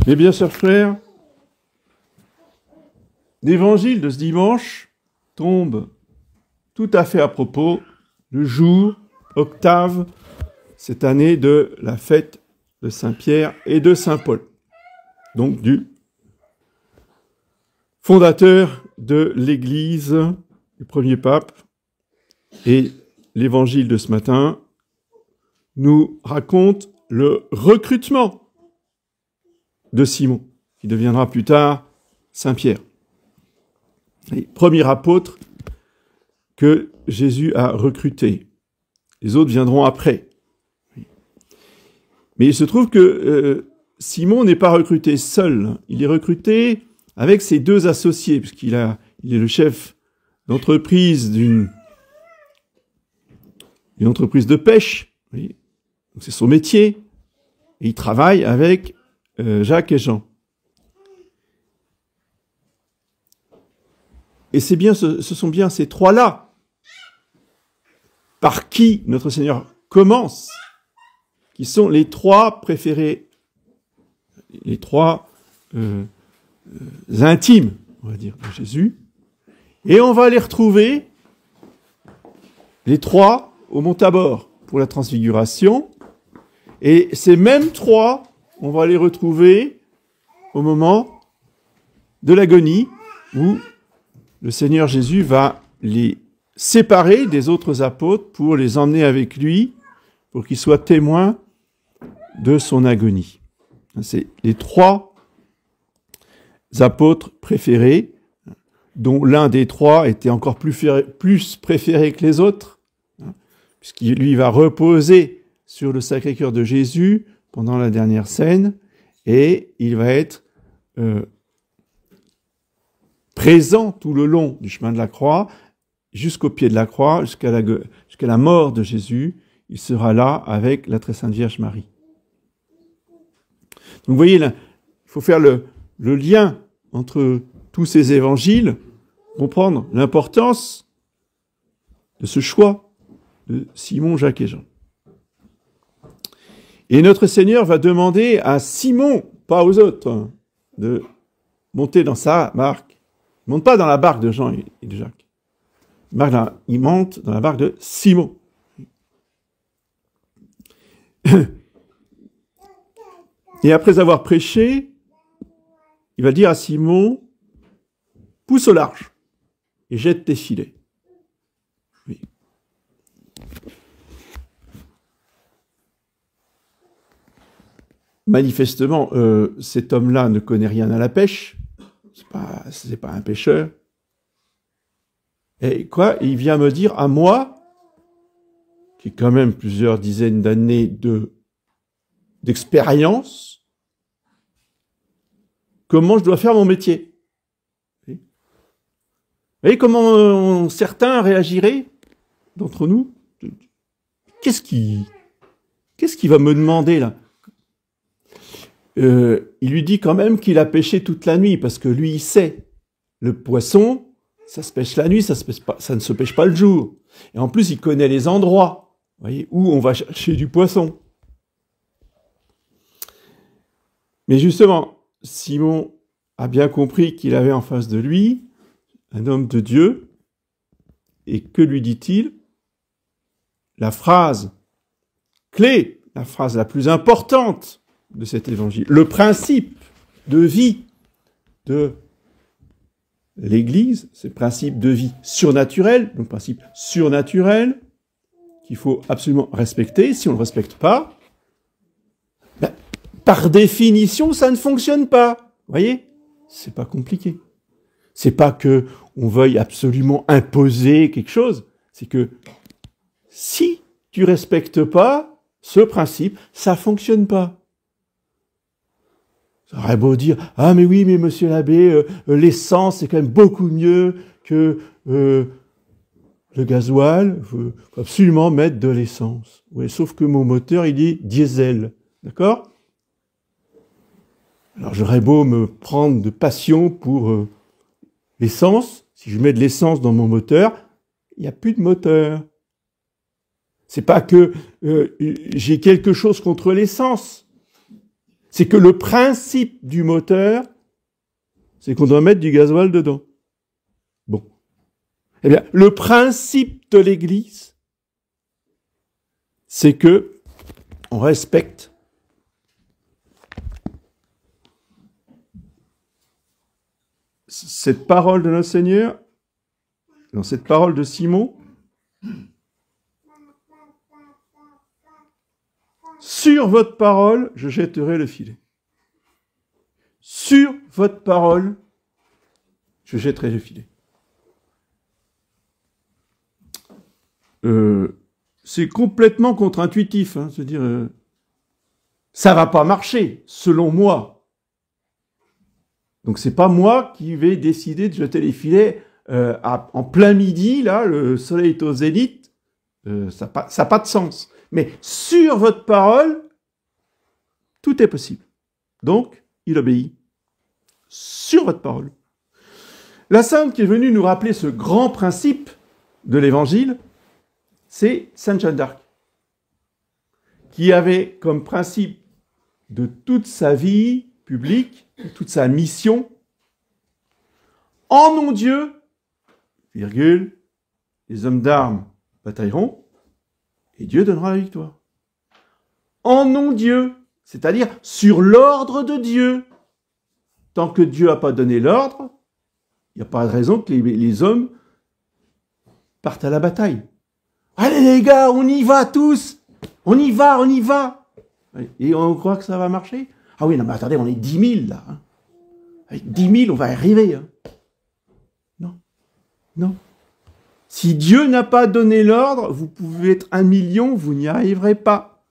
Mes bien chers frères, l'évangile de ce dimanche tombe tout à fait à propos le jour, octave, cette année de la fête de Saint-Pierre et de Saint-Paul, donc du fondateur de l'Église, du premier pape. Et l'évangile de ce matin nous raconte le recrutement de Simon, qui deviendra plus tard Saint-Pierre. Premier apôtre que Jésus a recruté. Les autres viendront après. Mais il se trouve que Simon n'est pas recruté seul. Il est recruté avec ses deux associés, puisqu'il est le chef d'entreprise d'une entreprise de pêche. Oui. C'est son métier. Et il travaille avec Jacques et Jean. Et ce sont bien ces trois-là par qui notre Seigneur commence, qui sont les trois préférés, les trois intimes, on va dire, de Jésus. Et on va les retrouver, les trois, au Mont Tabor pour la transfiguration. Et ces mêmes trois, on va les retrouver au moment de l'agonie, où le Seigneur Jésus va les séparer des autres apôtres pour les emmener avec lui, pour qu'ils soient témoins de son agonie. C'est les trois apôtres préférés, dont l'un des trois était encore plus préféré que les autres, puisqu'il lui va reposer sur le Sacré-Cœur de Jésus pendant la dernière scène, et il va être présent tout le long du chemin de la croix, jusqu'au pied de la croix, jusqu'à la mort de Jésus. Il sera là avec la très sainte Vierge Marie. Donc vous voyez, là, il faut faire le lien entre tous ces évangiles, comprendre l'importance de ce choix de Simon, Jacques et Jean. Et notre Seigneur va demander à Simon, pas aux autres, de monter dans sa barque. Il ne monte pas dans la barque de Jean et de Jacques. Il monte dans la barque de Simon. Et après avoir prêché, il va dire à Simon, pousse au large et jette tes filets. Oui. Manifestement, cet homme-là ne connaît rien à la pêche. C'est pas un pêcheur. Et quoi? Il vient me dire à moi, qui ai quand même plusieurs dizaines d'années d'expérience, comment je dois faire mon métier. Vous voyez comment certains réagiraient d'entre nous? Qu'est-ce qui va me demander là? Il lui dit quand même qu'il a pêché toute la nuit, parce que lui, il sait. Le poisson, ça se pêche la nuit, ça ne se pêche pas le jour. Et en plus, il connaît les endroits, vous voyez, où on va chercher du poisson. Mais justement, Simon a bien compris qu'il avait en face de lui un homme de Dieu. Et que lui dit-il? La phrase clé, la phrase la plus importante de cet évangile, le principe de vie de l'Église, c'est le principe de vie surnaturel, donc principe surnaturel qu'il faut absolument respecter. Si on ne le respecte pas, par définition, ça ne fonctionne pas. Vous voyez? C'est pas compliqué. C'est pas que on veuille absolument imposer quelque chose, c'est que si tu respectes pas ce principe, ça fonctionne pas. Ça aurait beau dire, ah mais oui, mais monsieur l'abbé, l'essence c'est quand même beaucoup mieux que le gasoil, il faut absolument mettre de l'essence. Oui, sauf que mon moteur, il est diesel, d'accord? Alors j'aurais beau me prendre de passion pour l'essence, si je mets de l'essence dans mon moteur, il n'y a plus de moteur. C'est pas que j'ai quelque chose contre l'essence. C'est que le principe du moteur, c'est qu'on doit mettre du gasoil dedans. Bon. Eh bien, le principe de l'Église, c'est que on respecte cette parole de notre Seigneur, dans cette parole de Simon, sur votre parole, je jetterai le filet. Sur votre parole, je jetterai le filet. C'est complètement contre-intuitif, hein, se dire ça va pas marcher, selon moi. Donc c'est pas moi qui vais décider de jeter les filets en plein midi, là, le soleil est au zénith, ça n'a pas de sens. Mais sur votre parole, tout est possible. Donc, il obéit. Sur votre parole. La sainte qui est venue nous rappeler ce grand principe de l'Évangile, c'est Sainte Jeanne d'Arc, qui avait comme principe de toute sa vie publique, de toute sa mission, en nom Dieu, virgule, les hommes d'armes batailleront, et Dieu donnera la victoire. En nom Dieu, c'est-à-dire sur l'ordre de Dieu. Tant que Dieu n'a pas donné l'ordre, il n'y a pas de raison que les hommes partent à la bataille. Allez les gars, on y va tous. On y va. Et on croit que ça va marcher? Ah oui, non mais attendez, on est 10 000 là. Hein. Avec 10 000, on va arriver. Hein. Non. Si Dieu n'a pas donné l'ordre, vous pouvez être 1 million, vous n'y arriverez pas.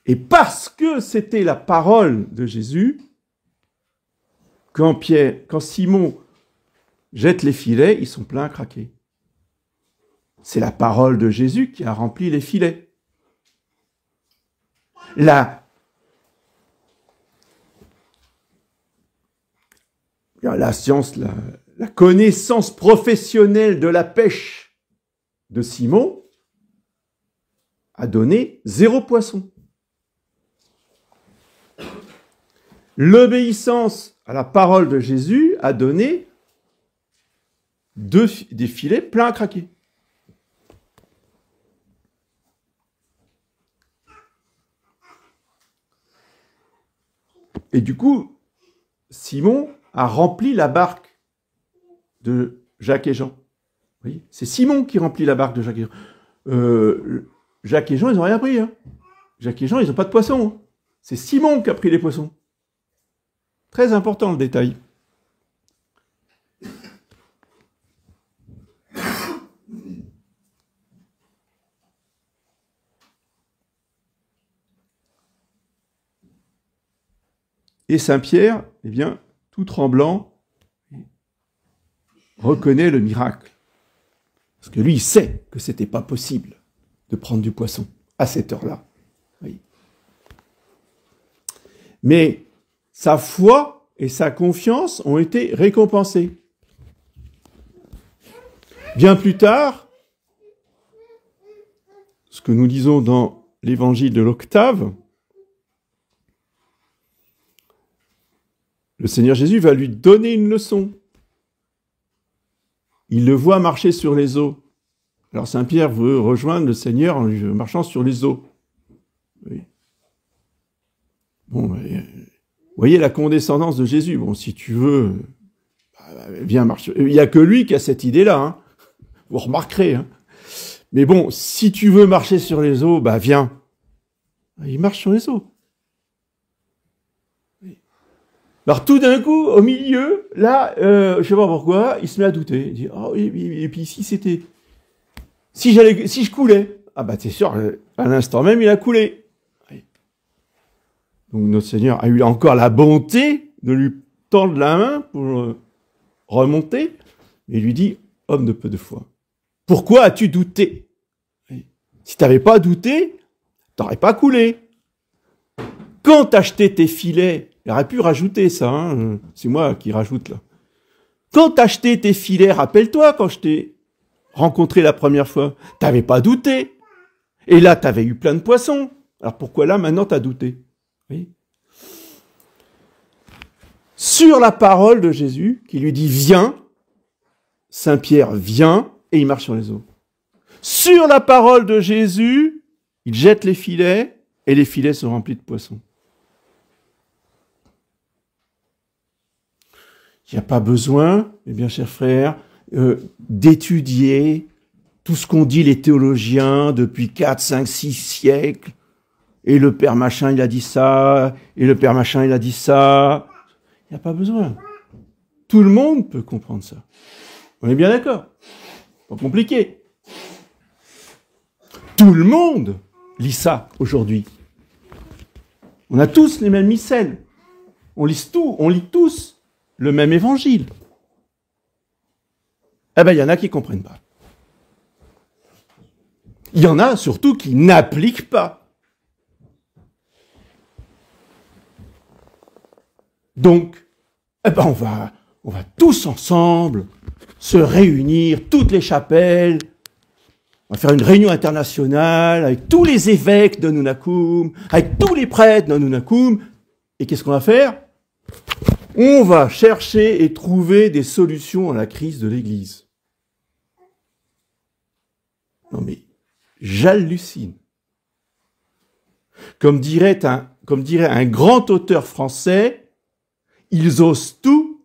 Et parce que c'était la parole de Jésus, quand Simon jette les filets, ils sont pleins à craquer. C'est la parole de Jésus qui a rempli les filets. La science, la connaissance professionnelle de la pêche de Simon a donné 0 poisson. L'obéissance à la parole de Jésus a donné des filets pleins à craquer. Et du coup, Simon a rempli la barque de Jacques et Jean. Vous voyez, c'est Simon qui remplit la barque de Jacques et Jean. Jacques et Jean, ils n'ont rien pris. Hein. Jacques et Jean, ils n'ont pas de poissons. Hein. C'est Simon qui a pris les poissons. Très important le détail. Et Saint-Pierre, eh bien, tout tremblant, reconnaît le miracle. Parce que lui, il sait que ce n'était pas possible de prendre du poisson à cette heure-là. Oui. Mais sa foi et sa confiance ont été récompensées. Bien plus tard, ce que nous lisons dans l'évangile de l'Octave, le Seigneur Jésus va lui donner une leçon. Il le voit marcher sur les eaux. Alors Saint-Pierre veut rejoindre le Seigneur en marchant sur les eaux. Oui. Bon, vous voyez la condescendance de Jésus. Bon, si tu veux, viens marcher. Il n'y a que lui qui a cette idée-là. Hein. Vous remarquerez. Hein. Mais bon, si tu veux marcher sur les eaux, viens. Il marche sur les eaux. Alors tout d'un coup, au milieu, là, je sais pas pourquoi, il se met à douter. Il dit, oh, et puis si je coulais, c'est sûr, à l'instant même, il a coulé. Donc notre Seigneur a eu encore la bonté de lui tendre la main pour remonter, et lui dit, homme de peu de foi, pourquoi as-tu douté? Si tu n'avais pas douté, tu n'aurais pas coulé. Quand tu achetais tes filets, il aurait pu rajouter ça, hein. C'est moi qui rajoute là. Quand tu achetais tes filets, rappelle-toi quand je t'ai rencontré la première fois, tu n'avais pas douté. Et là, tu avais eu plein de poissons. Alors pourquoi là, maintenant, tu as douté? Oui. Sur la parole de Jésus, qui lui dit « Viens », Saint Pierre vient et il marche sur les eaux. Sur la parole de Jésus, il jette les filets et les filets sont remplis de poissons. Il n'y a pas besoin, mes bien chers frères, d'étudier tout ce qu'ont dit les théologiens depuis 4, 5, 6 siècles. Et le père machin, il a dit ça, et le père machin, il a dit ça. Il n'y a pas besoin. Tout le monde peut comprendre ça. On est bien d'accord? Pas compliqué. Tout le monde lit ça aujourd'hui. On a tous les mêmes missels. On lit tous le même évangile. Eh ben, il y en a qui comprennent pas. Il y en a surtout qui n'appliquent pas. Donc, eh ben, on va tous ensemble se réunir, toutes les chapelles. On va faire une réunion internationale avec tous les évêques de Nunakum, avec tous les prêtres de Nunakum. Et qu'est-ce qu'on va faire? On va chercher et trouver des solutions à la crise de l'Église. Non mais, j'hallucine. Comme dirait un grand auteur français, ils osent tout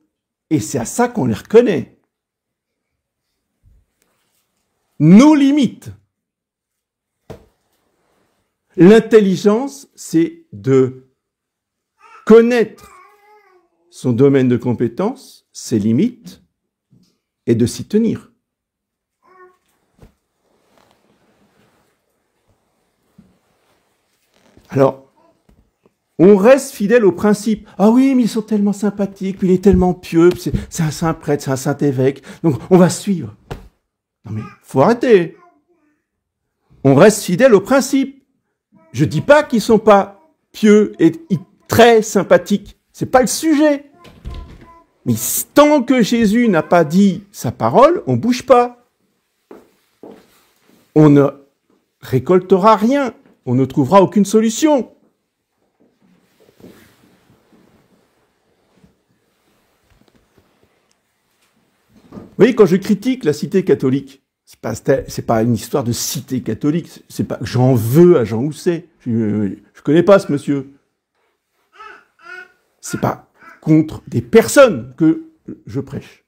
et c'est à ça qu'on les reconnaît. Nos limites. L'intelligence, c'est de connaître son domaine de compétence, ses limites, et de s'y tenir. Alors, on reste fidèle au principe. Ah oui, mais ils sont tellement sympathiques, puis il est tellement pieux, c'est un saint prêtre, c'est un saint évêque, donc on va suivre. Non mais, faut arrêter. On reste fidèle au principe. Je dis pas qu'ils sont pas pieux et très sympathiques. C'est pas le sujet. Mais tant que Jésus n'a pas dit sa parole, on bouge pas. On ne récoltera rien. On ne trouvera aucune solution. Vous voyez, quand je critique la cité catholique, c'est pas une histoire de cité catholique, c'est pas j'en veux à Jean Housset. Je connais pas ce monsieur. C'est pas contre des personnes que je prêche.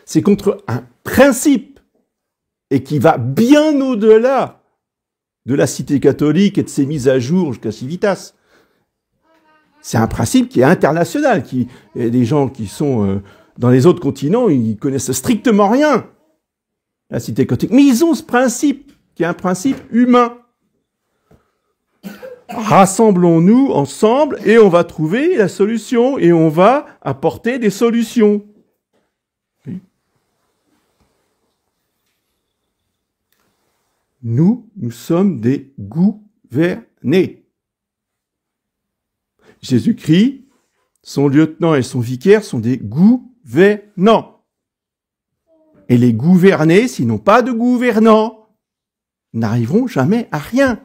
C'est contre un principe et qui va bien au-delà de la cité catholique et de ses mises à jour jusqu'à Civitas. C'est un principe qui est international. Il y a des gens qui sont dans les autres continents, ils connaissent strictement rien la cité catholique. Mais ils ont ce principe, qui est un principe humain. Rassemblons-nous ensemble et on va trouver la solution et on va apporter des solutions. Oui. Nous sommes des gouvernés. Jésus-Christ, son lieutenant et son vicaire sont des gouvernants. Et les gouvernés, s'ils n'ont pas de gouvernants, n'arriveront jamais à rien.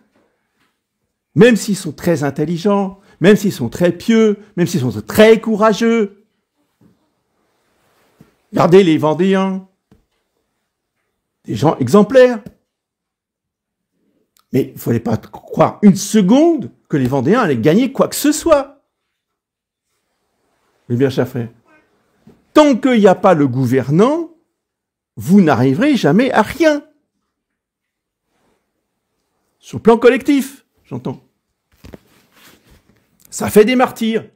Même s'ils sont très intelligents, même s'ils sont très pieux, même s'ils sont très courageux. Regardez les Vendéens, des gens exemplaires. Mais il ne fallait pas croire une seconde que les Vendéens allaient gagner quoi que ce soit. Mais bien, chers frères, tant qu'il n'y a pas le gouvernant, vous n'arriverez jamais à rien. Sur le plan collectif, j'entends. Ça fait des martyrs.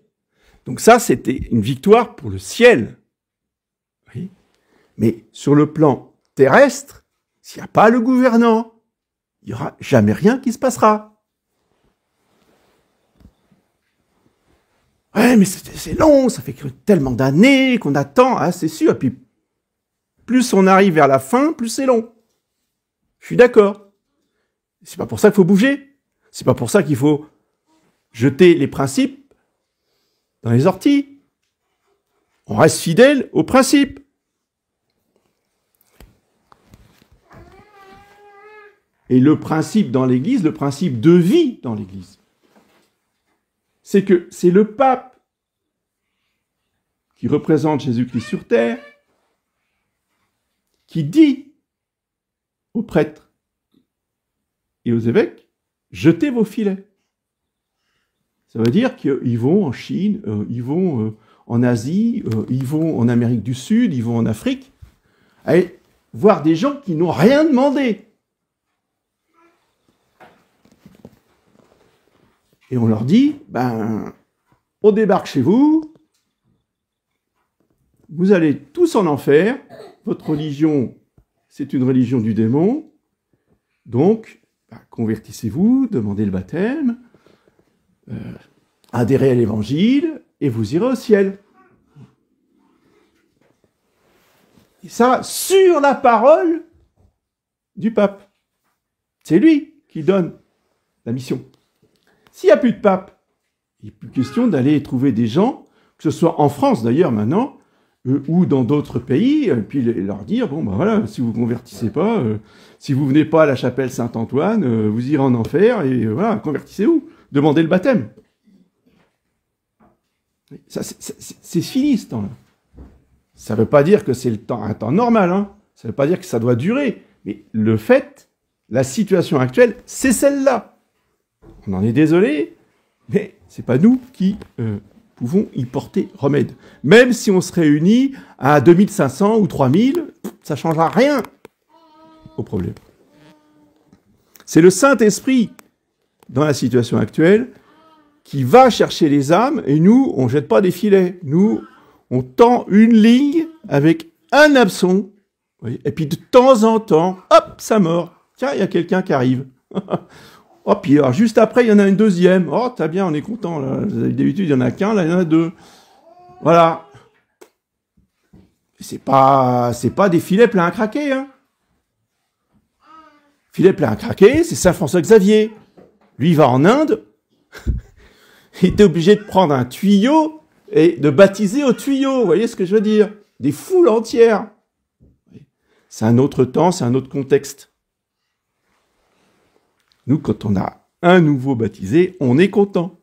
Donc ça, c'était une victoire pour le ciel. Oui. Mais sur le plan terrestre, s'il n'y a pas le gouvernant, il n'y aura jamais rien qui se passera. Ouais, mais c'est long, ça fait tellement d'années qu'on attend, ah, c'est sûr. Et puis, plus on arrive vers la fin, plus c'est long. Je suis d'accord. C'est pas pour ça qu'il faut bouger. C'est pas pour ça qu'il faut jeter les principes dans les orties. On reste fidèle aux principes. Et le principe dans l'Église, le principe de vie dans l'Église, c'est que c'est le pape qui représente Jésus-Christ sur terre, qui dit aux prêtres et aux évêques, jetez vos filets. Ça veut dire qu'ils vont en Chine, ils vont en Asie, ils vont en Amérique du Sud, ils vont en Afrique, aller voir des gens qui n'ont rien demandé. Et on leur dit, on débarque chez vous, vous allez tous en enfer, votre religion, c'est une religion du démon, donc convertissez-vous, demandez le baptême, adhérez à l'évangile, et vous irez au ciel. Et ça, sur la parole du pape. C'est lui qui donne la mission. S'il n'y a plus de pape, il n'est plus question d'aller trouver des gens, que ce soit en France d'ailleurs maintenant, ou dans d'autres pays, et puis leur dire, voilà, si vous ne vous convertissez pas, si vous ne venez pas à la chapelle Saint-Antoine, vous irez en enfer, et voilà, convertissez-vous, demandez le baptême. Ça, c'est fini ce temps-là. Ça ne veut pas dire que c'est un temps normal, hein. Ça ne veut pas dire que ça doit durer, mais le fait, la situation actuelle, c'est celle-là. On en est désolé, mais ce n'est pas nous qui pouvons y porter remède. Même si on se réunit à 2500 ou 3000, ça ne changera rien au problème. C'est le Saint-Esprit, dans la situation actuelle, qui va chercher les âmes, et nous, on ne jette pas des filets. Nous, on tend une ligne avec un hameçon, et puis de temps en temps, hop, ça mord. Tiens, il y a quelqu'un qui arrive. Oh, puis alors, juste après, il y en a une deuxième. Oh, t'as bien, on est content. D'habitude, il y en a qu'un, là, il y en a deux. Voilà. C'est pas des filets pleins à craquer, hein. Filet plein à craquer, c'est Saint François Xavier. Lui, il va en Inde. Il était obligé de prendre un tuyau et de baptiser au tuyau. Vous voyez ce que je veux dire? Des foules entières. C'est un autre temps, c'est un autre contexte. Nous, quand on a un nouveau baptisé, on est content.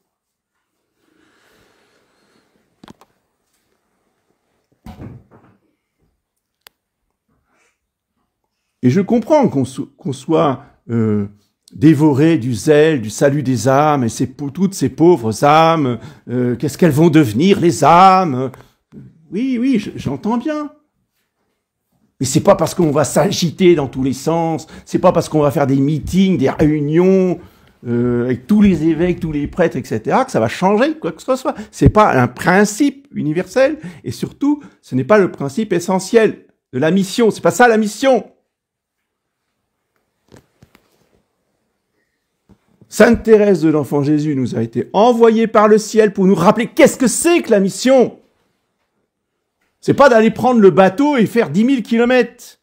Et je comprends qu'on soit dévoré du zèle, du salut des âmes, et toutes ces pauvres âmes, qu'est-ce qu'elles vont devenir, les âmes? Oui, j'entends bien. Mais c'est pas parce qu'on va s'agiter dans tous les sens, c'est pas parce qu'on va faire des meetings, des réunions, avec tous les évêques, tous les prêtres, etc., que ça va changer quoi que ce soit. C'est pas un principe universel, et surtout, ce n'est pas le principe essentiel de la mission. C'est pas ça la mission. Sainte Thérèse de l'Enfant Jésus nous a été envoyée par le ciel pour nous rappeler qu'est-ce que c'est que la mission. C'est pas d'aller prendre le bateau et faire 10 000 kilomètres.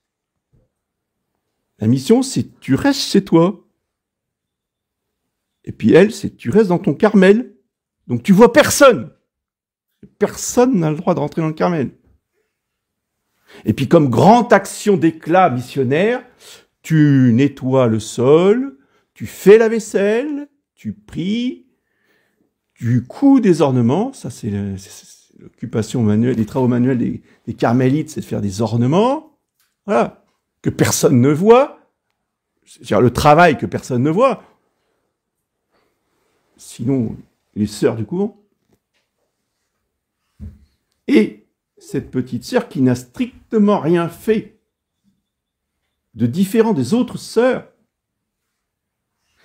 La mission, c'est tu restes chez toi. Et puis elle, c'est tu restes dans ton Carmel. Donc tu vois personne. Personne n'a le droit de rentrer dans le Carmel. Et puis comme grande action d'éclat missionnaire, tu nettoies le sol, tu fais la vaisselle, tu pries, tu couds des ornements. Ça, c'est l'occupation manuelle, les travaux manuels des carmélites, c'est de faire des ornements. Voilà. Que personne ne voit. C'est-à-dire le travail que personne ne voit. Sinon, les sœurs du couvent. Et cette petite sœur qui n'a strictement rien fait de différent des autres sœurs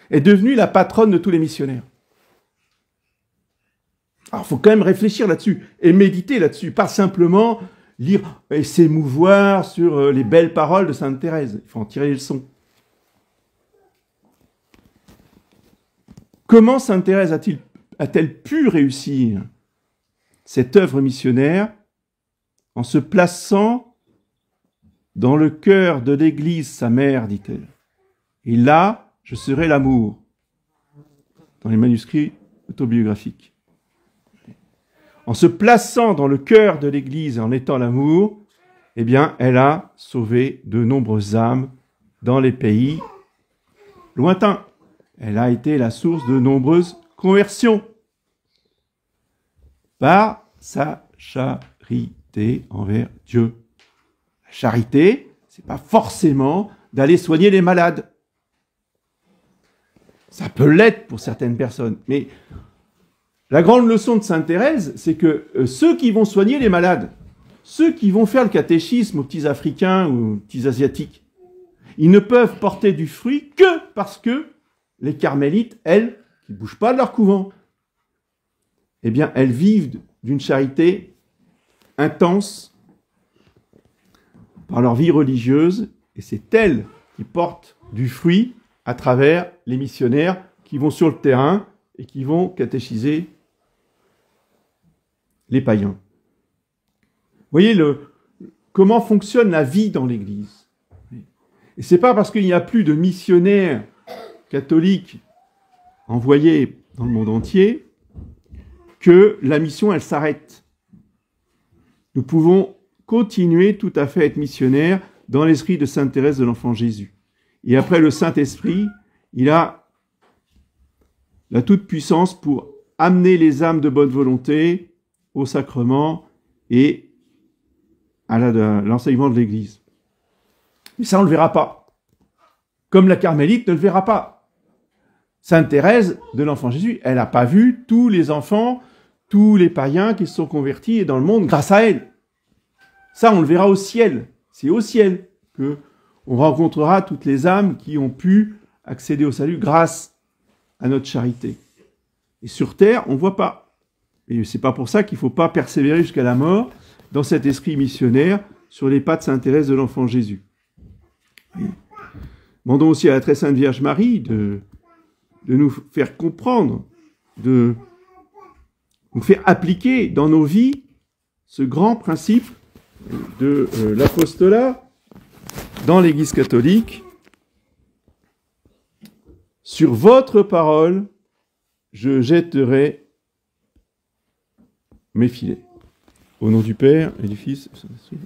est devenue la patronne de tous les missionnaires. Alors, il faut quand même réfléchir là-dessus et méditer là-dessus, pas simplement lire et s'émouvoir sur les belles paroles de Sainte Thérèse. Il faut en tirer les leçons. Comment Sainte Thérèse a-t-elle pu réussir cette œuvre missionnaire en se plaçant dans le cœur de l'Église, sa mère, dit-elle. Et là, je serai l'amour, dans les manuscrits autobiographiques. En se plaçant dans le cœur de l'Église et en étant l'amour, eh bien, elle a sauvé de nombreuses âmes dans les pays lointain. Elle a été la source de nombreuses conversions par sa charité envers Dieu. La charité, c'est pas forcément d'aller soigner les malades. Ça peut l'être pour certaines personnes, mais la grande leçon de Sainte Thérèse, c'est que ceux qui vont soigner les malades, ceux qui vont faire le catéchisme aux petits Africains ou aux petits Asiatiques, ils ne peuvent porter du fruit que parce que les carmélites, elles, qui ne bougent pas de leur couvent, eh bien, elles vivent d'une charité intense par leur vie religieuse, et c'est elles qui portent du fruit à travers les missionnaires qui vont sur le terrain et qui vont catéchiser les païens. Vous voyez comment fonctionne la vie dans l'Église. Et c'est pas parce qu'il n'y a plus de missionnaires catholiques envoyés dans le monde entier que la mission, elle s'arrête. Nous pouvons continuer tout à fait à être missionnaires dans l'esprit de Sainte Thérèse de l'Enfant Jésus. Et après, le Saint-Esprit, il a la toute-puissance pour amener les âmes de bonne volonté au sacrement et à l'enseignement de l'Église. Mais ça, on ne le verra pas. Comme la carmélite ne le verra pas. Sainte Thérèse de l'Enfant Jésus, elle n'a pas vu tous les enfants, tous les païens qui se sont convertis dans le monde grâce à elle. Ça, on le verra au ciel. C'est au ciel que on rencontrera toutes les âmes qui ont pu accéder au salut grâce à notre charité. Et sur terre, on ne voit pas. Et c'est pas pour ça qu'il ne faut pas persévérer jusqu'à la mort dans cet esprit missionnaire sur les pas de Sainte Thérèse de l'Enfant Jésus. Et demandons aussi à la très sainte Vierge Marie de nous faire comprendre, de nous faire appliquer dans nos vies ce grand principe de l'apostolat dans l'Église catholique. Sur votre parole, je jetterai mes filets. Au nom du Père et du Fils et du Saint-Esprit.